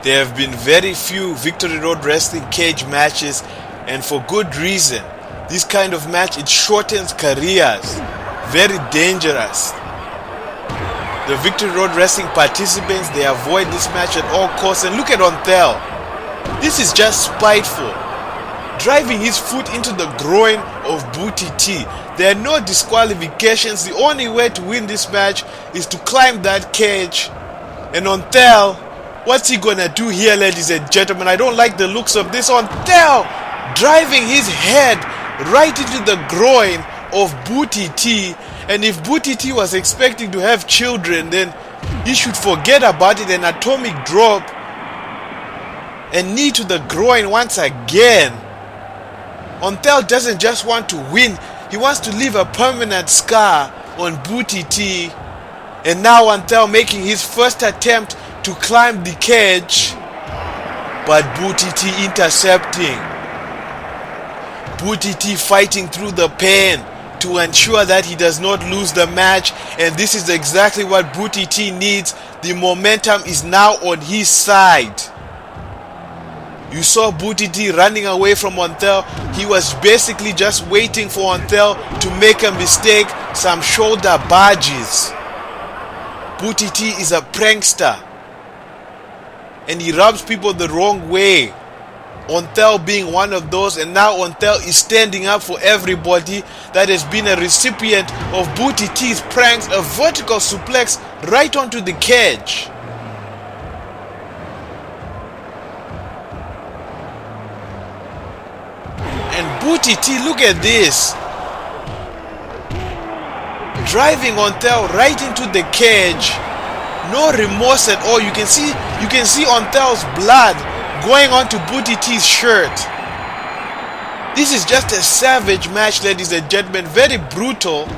There have been very few Victory Road Wrestling cage matches, and for good reason. This kind of match, it shortens careers. Very dangerous. The Victory Road Wrestling participants, they avoid this match at all costs. And look at Onthell. This is just spiteful. Driving his foot into the groin of Booty Tea. There are no disqualifications. The only way to win this match is to climb that cage. And Onthell, what's he gonna do here, ladies and gentlemen? I don't like the looks of this. Onthell driving his head right into the groin of Booty Tea. And if Booty Tea was expecting to have children, then he should forget about it. An atomic drop and knee to the groin once again. Onthell doesn't just want to win, he wants to leave a permanent scar on Booty Tea. And now Onthell making his first attempt to climb the cage, but Booty Tea intercepting. Booty Tea fighting through the pain to ensure that he does not lose the match, and this is exactly what Booty Tea needs. The momentum is now on his side. You saw Booty Tea running away from Onthell. He was basically just waiting for Onthell to make a mistake, some shoulder barges. Booty Tea is a prankster, and he rubs people the wrong way. Onthell being one of those, and now Onthell is standing up for everybody that has been a recipient of Booty Tea's pranks, a vertical suplex right onto the cage. And Booty Tea, look at this. Driving Onthell right into the cage. No remorse at all. You can see Onthell's blood going on to Booty Tea's shirt. This is just a savage match, ladies and gentlemen. Very brutal.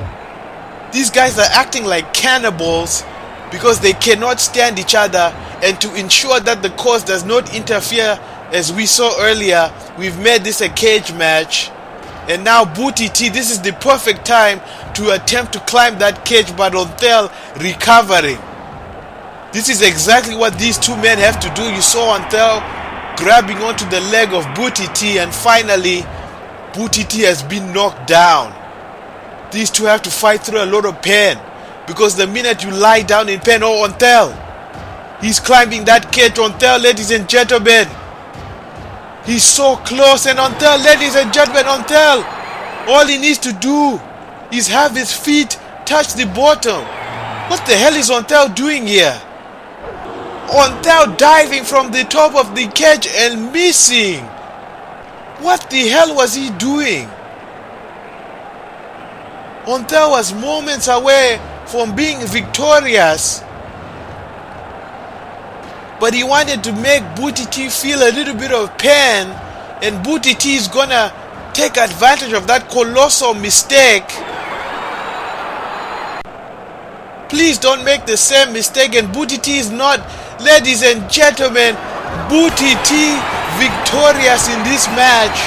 These guys are acting like cannibals because they cannot stand each other, and to ensure that the cause does not interfere, as we saw earlier, we've made this a cage match. And now Booty Tea, this is the perfect time to attempt to climb that cage, but Onthell recovering. This is exactly what these two men have to do. You saw Onthell grabbing onto the leg of Booty Tea, and finally Booty Tea has been knocked down. These two have to fight through a lot of pain, because the minute you lie down in pain, oh, Onthell, he's climbing that cage. Onthell, ladies and gentlemen, he's so close. And Onthell, ladies and gentlemen, Onthell, all he needs to do is have his feet touch the bottom. What the hell is Onthell doing here? Onthell diving from the top of the cage and missing. What the hell was he doing? Onthell was moments away from being victorious, but he wanted to make Booty Tea feel a little bit of pain, and Booty Tea is gonna take advantage of that colossal mistake. Please don't make the same mistake, and Booty Tea is not. Ladies and gentlemen, Booty Tea victorious in this match,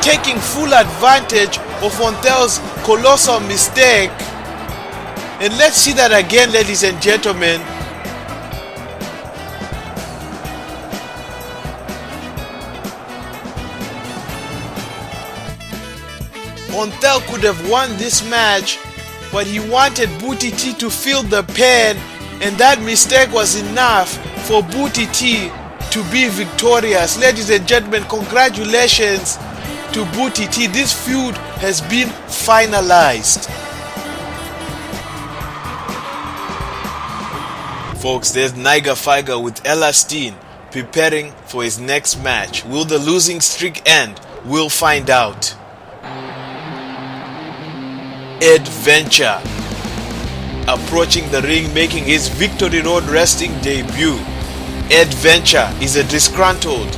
taking full advantage of Onthell's colossal mistake. And let's see that again, ladies and gentlemen. Onthell could have won this match, but he wanted Booty Tea to feel the pain, and that mistake was enough for Booty Tea to be victorious. Ladies and gentlemen, congratulations to Booty Tea. This feud has been finalized. Folks, there's Naga with Elastin preparing for his next match. Will the losing streak end? We'll find out. Adventure approaching the ring, making his Victory Road Wrestling debut. Adventure is a disgruntled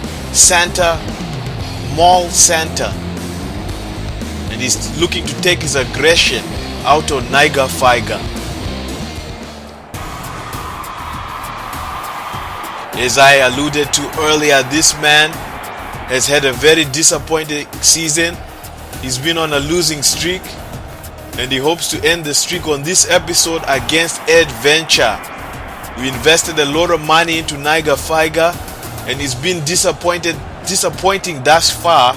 mall Santa, and he's looking to take his aggression out on Naga. As I alluded to earlier, this man has had a very disappointing season. He's been on a losing streak, and he hopes to end the streak on this episode against Adventure. We invested a lot of money into Naga FICA, and he's been disappointing thus far,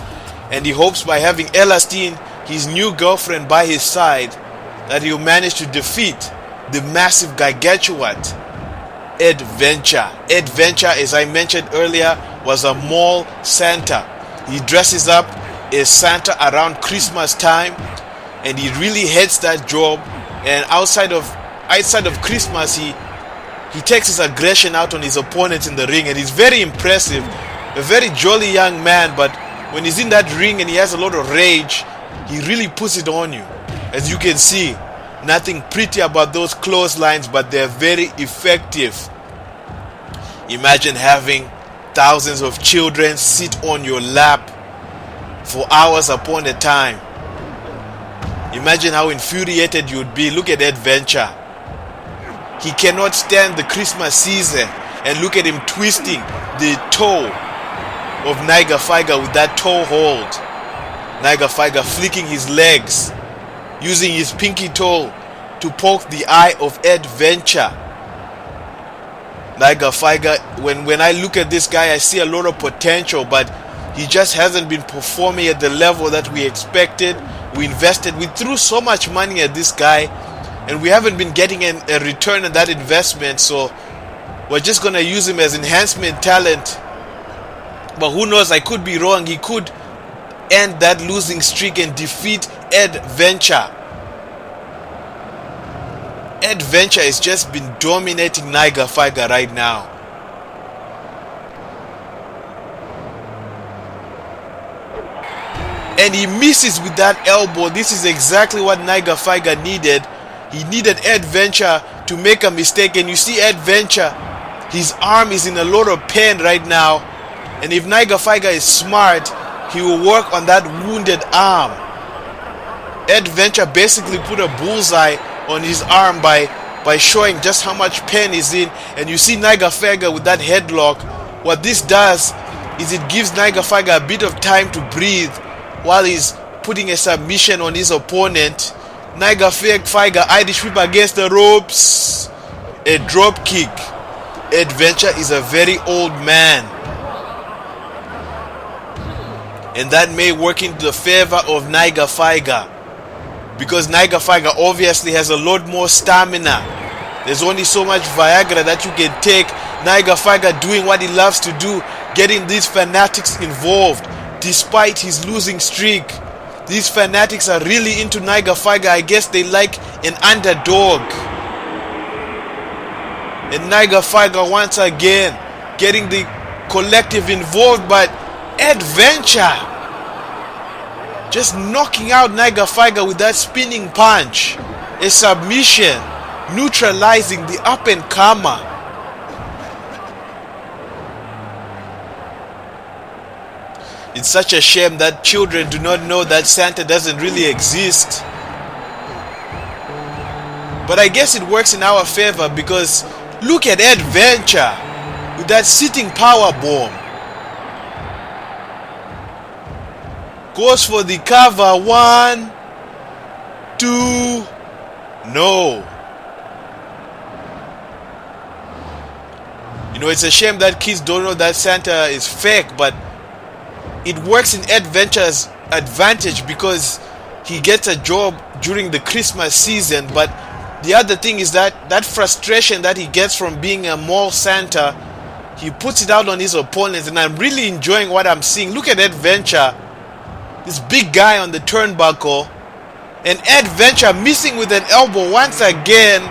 and he hopes by having Elastine, his new girlfriend, by his side, that he'll manage to defeat the massive gargantuan Adventure. Adventure, as I mentioned earlier, was a mall Santa. He dresses up as Santa around Christmas time, and he really hates that job. And outside of Christmas, he takes his aggression out on his opponents in the ring, and he's very impressive. A very jolly young man, but when he's in that ring and he has a lot of rage, he really puts it on you. As you can see, nothing pretty about those clotheslines, but they're very effective. Imagine having thousands of children sit on your lap for hours upon a time. Imagine how infuriated you'd be. Look at Adventure. He cannot stand the Christmas season, and look at him twisting the toe of Naga FICA with that toe hold. Naga FICA flicking his legs, using his pinky toe to poke the eye of Adventure. Naga FICA, when I look at this guy, I see a lot of potential, but he just hasn't been performing at the level that we expected. We threw so much money at this guy, and we haven't been getting a return on that investment, so we're just going to use him as enhancement talent. But who knows, I could be wrong. He could end that losing streak and defeat Adventure. Adventure has just been dominating Naga FICA right now. And he misses with that elbow. This is exactly what Naga FICA needed. He needed Adventure to make a mistake, and you see Adventure, his arm is in a lot of pain right now, and if Naga FICA is smart, he will work on that wounded arm. Adventure basically put a bullseye on his arm by showing just how much pain he's in, and you see Naga FICA with that headlock. What this does is it gives Naga FICA a bit of time to breathe while he's putting a submission on his opponent. Naga FICA Irish whip against the ropes. A drop kick. Adventure is a very old man, and that may work into the favor of Naga FICA, because Naga FICA obviously has a lot more stamina. There's only so much Viagra that you can take. Naga FICA doing what he loves to do, getting these fanatics involved despite his losing streak. These fanatics are really into Naga FICA. I guess they like an underdog. And Naga FICA once again getting the collective involved, but Adventure just knocking out Naga FICA with that spinning punch. A submission, neutralizing the up and comer. It's such a shame that children do not know that Santa doesn't really exist. But I guess it works in our favor, because look at Adventure with that sitting power bomb. Goes for the cover. 1, 2, no. You know, it's a shame that kids don't know that Santa is fake, but it works in Adventure's advantage because he gets a job during the Christmas season. But the other thing is that frustration that he gets from being a mall Santa, he puts it out on his opponents, and I'm really enjoying what I'm seeing. Look at Adventure, this big guy on the turnbuckle, and Adventure missing with an elbow once again.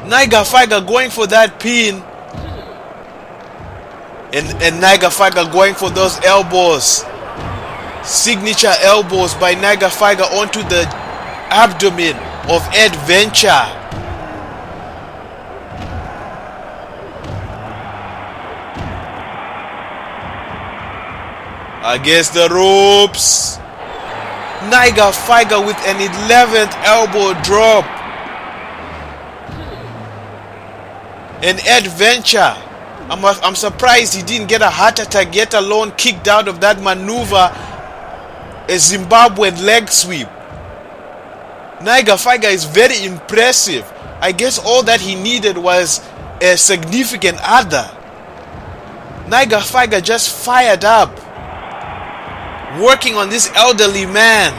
Naga FICA going for that pin, and Naga FICA going for those elbows. Signature elbows by Naga FICA onto the abdomen of Adventure. Against the ropes. Naga FICA with an 11th elbow drop. And Adventure, I'm surprised he didn't get a heart attack, yet alone kicked out of that maneuver, a Zimbabwean leg sweep. Naga FICA is very impressive. I guess all that he needed was a significant other. Naga FICA just fired up, working on this elderly man.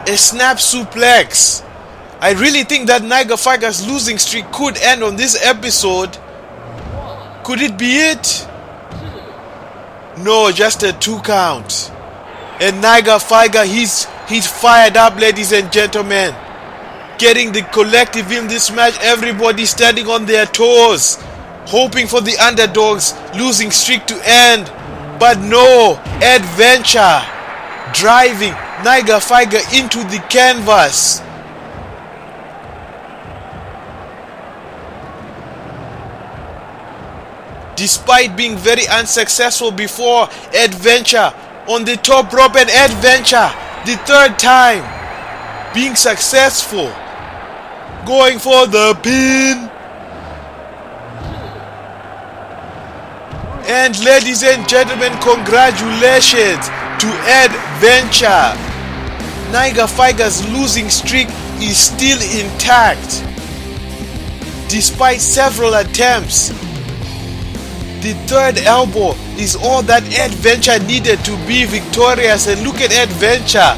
A snap suplex. I really think that Naga FICA's losing streak could end on this episode. Could it be it? No, just a 2 count. And Naga FICA, he's fired up, ladies and gentlemen. Getting the collective in this match. Everybody standing on their toes, hoping for the underdog's losing streak to end. But no, adventure driving Naga FICA into the canvas. Despite being very unsuccessful before, adventure on the top rope, and adventure the 3rd time being successful, going for the pin. And ladies and gentlemen, congratulations to adventure. Naga FICA's losing streak is still intact despite several attempts. The 3rd elbow is all that adventure needed to be victorious. And look at adventure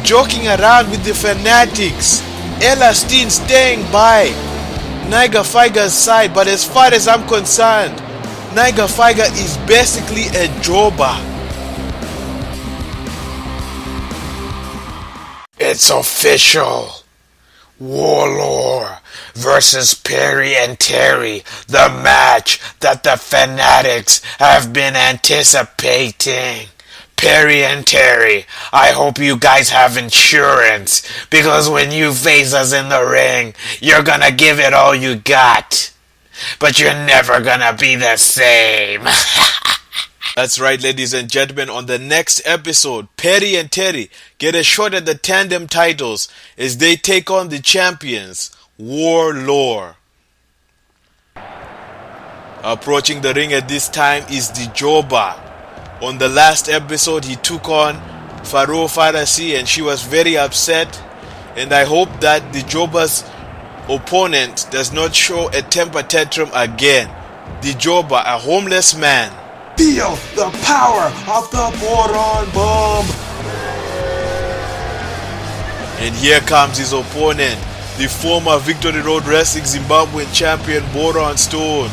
joking around with the fanatics. Elastine staying by Naga FICA's side, but as far as I'm concerned, Naga FICA is basically a jobber. It's official. Warlord versus Perry and Terry, the match that the fanatics have been anticipating. Perry and Terry, I hope you guys have insurance, because when you face us in the ring, you're gonna give it all you got, but you're never gonna be the same. That's right, ladies and gentlemen. On the next episode, Perry and Terry get a shot at the tandem titles as they take on the champions, Warlord. Approaching the ring at this time is the Jabba. On the last episode, he took on Pharoah Pharisee and she was very upset. And I hope that the Jabba's opponent does not show a temper tantrum again. The Jabba, a homeless man. Feel the power of the Boron bomb. And here comes his opponent, the former Victory Road Wrestling Zimbabwean champion Boron Stone.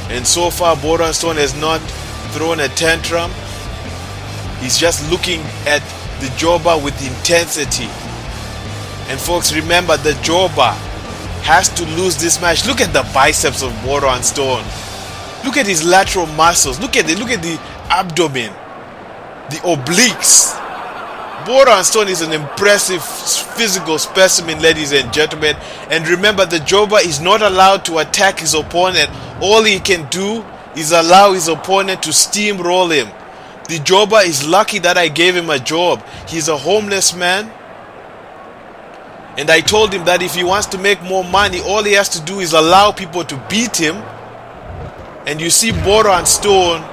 And so far, Boron Stone has not thrown a tantrum. He's just looking at the Jabba with intensity. And folks, remember, the Jabba has to lose this match. Look at the biceps of Boron Stone. Look at his lateral muscles. Look at the abdomen, the obliques. Boron Stone is an impressive physical specimen, ladies and gentlemen. And remember, the Jabba is not allowed to attack his opponent. All he can do is allow his opponent to steamroll him. The Jabba is lucky that I gave him a job. He's a homeless man. And I told him that if he wants to make more money, all he has to do is allow people to beat him. And you see Boron Stone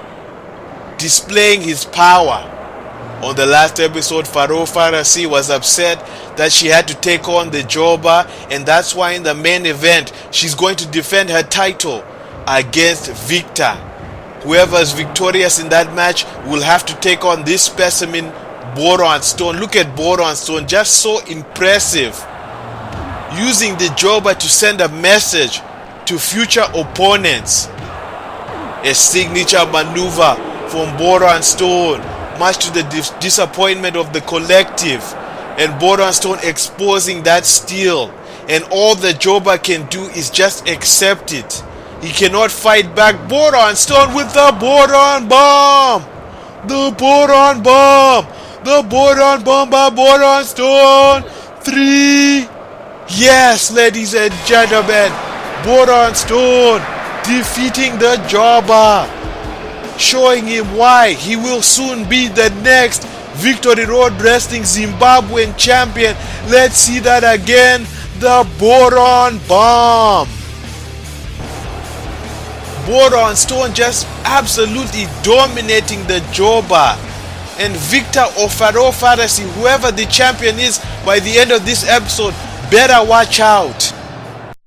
displaying his power. On the last episode, Pharoah Pharisee was upset that she had to take on the Jabba, and that's why in the main event, she's going to defend her title against Viktor. Whoever is victorious in that match will have to take on this specimen, Boron Stone. Look at Boron Stone, just so impressive. Using the Jabba to send a message to future opponents. A signature maneuver from Boron Stone, much to the disappointment of the collective. And Boron Stone exposing that steel. And all the Jabba can do is just accept it. He cannot fight back. Boron Stone with the Boron Bomb! The Boron Bomb! The Boron Bomb by Boron Stone! 3! Yes, ladies and gentlemen, Boron Stone defeating the Jabba, showing him why he will soon be the next Victory Road Wrestling Zimbabwean champion. Let's see that again. The Boron Bomb. Boron Stone just absolutely dominating the Jabba. And Viktor or Pharoah Pharisee, whoever the champion is, by the end of this episode, better watch out.